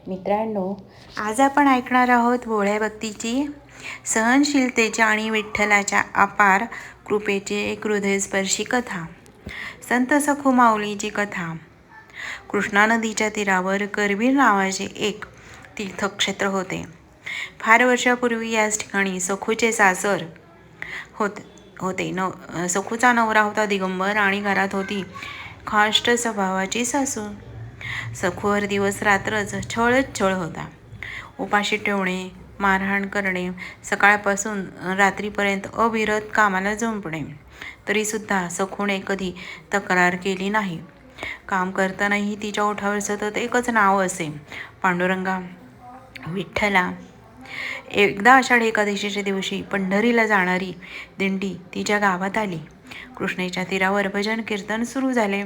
मित्रांनो, आज आपण ऐकणार आहोत भोळ्या भक्तीची, सहनशीलतेच्या आणि विठ्ठलाच्या अपार कृपेची एक हृदयस्पर्शी कथा. संत सखू माऊलीची कथा. कृष्णा नदीच्या तीरावर करवीर नावाचे एक तीर्थक्षेत्र होते. फार वर्षापूर्वी याच ठिकाणी सखूचे सासर होते. सखूचा नवरा होता दिगंबर आणि घरात होती खाष्ट स्वभावाची सासू. सखूवर दिवस रात्रच छळच छळ होता. उपाशी ठेवणे, मारहाण करणे, सकाळपासून रात्रीपर्यंत अविरत कामाला जुंपणे. तरीसुद्धा सखूने कधी तक्रार केली नाही. काम करतानाही तिच्या ओठावर सतत एकच नाव असे, पांडुरंगा, विठ्ठला. एकदा आषाढी एकादशीच्या दिवशी पंढरीला जाणारी दिंडी तिच्या गावात आली. कृष्णेच्या तीरावर भजन कीर्तन सुरू झाले.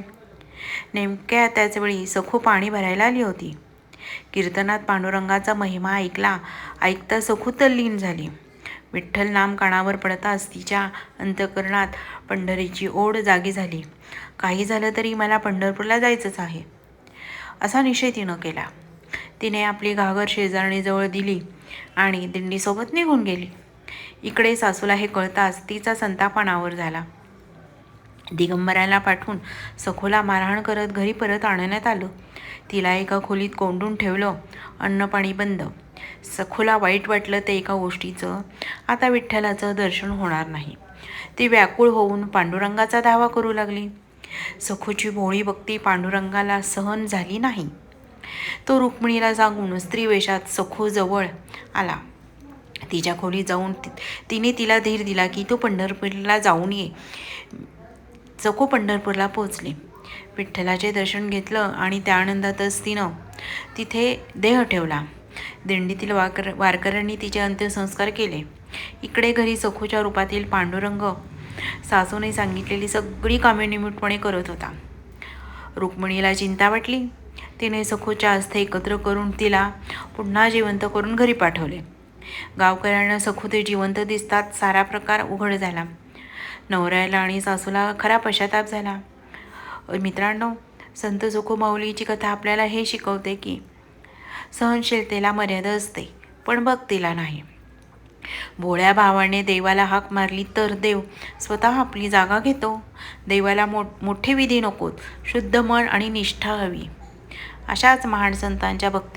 नेमक्या त्याचवेळी सखू पाणी भरायला आली होती. कीर्तनात पांडुरंगाचा महिमा ऐकता सखू तल्लीन झाली. विठ्ठल नाम कानावर पडताच तिच्या अंतःकरणात पंढरीची ओढ जागी झाली. काही झालं तरी मला पंढरपूरला जायचंच आहे, असा निश्चय तिनं केला. तिने आपली घागर शेजारणीजवळ दिली आणि दिंडीसोबत निघून गेली. इकडे सासूला हे कळताच तिचा संताप अनावर झाला. दिगंबराला पाठवून सखूला मारहाण करत घरी परत आणण्यात आलं. तिला एका खोलीत कोंडून ठेवलं. अन्नपाणी बंद. सखूला वाईट वाटलं ते एका गोष्टीचं, आता विठ्ठलाचं दर्शन होणार नाही. ती व्याकुळ होऊन पांडुरंगाचा धावा करू लागली. सखूची भोळी भक्ती पांडुरंगाला सहन झाली नाही. तो रुक्मिणीला सांगून स्त्रीवेशात सखू जवळ आला. तिच्या खोलीत जाऊन तिने तिला धीर दिला की तू पंढरपूरला जाऊन ये. सखू पंढरपूरला पोहोचली. विठ्ठलाचे दर्शन घेतलं आणि त्या आनंदातच तिनं तिथे देह ठेवला. दिंडीतील वारकऱ्यांनी तिचे अंत्यसंस्कार केले. इकडे घरी सखूच्या रूपातील पांडुरंग सासूने सांगितलेली सगळी कामे निमूटपणे करत होता. रुक्मिणीला चिंता वाटली. तिने सखूच्या अस्थे एकत्र करून तिला पुन्हा जिवंत करून घरी पाठवले. गावकऱ्यांना सखू ते जिवंत दिसतात सारा प्रकार उघड झाला. नवऱ्याला आणि सासूला खरा पश्चाताप झाला. मित्रांनो, संत सखू माऊलीची कथा आपल्याला हे शिकवते की सहनशीलतेला मर्यादा असते, पण भक्तीला नाही. भोळ्या भावाने देवाला हाक मारली तर देव स्वतः आपली जागा घेतो. देवाला मोठे विधी नकोत, शुद्ध मन आणि निष्ठा हवी. अशाच महान संतांच्या भक्ती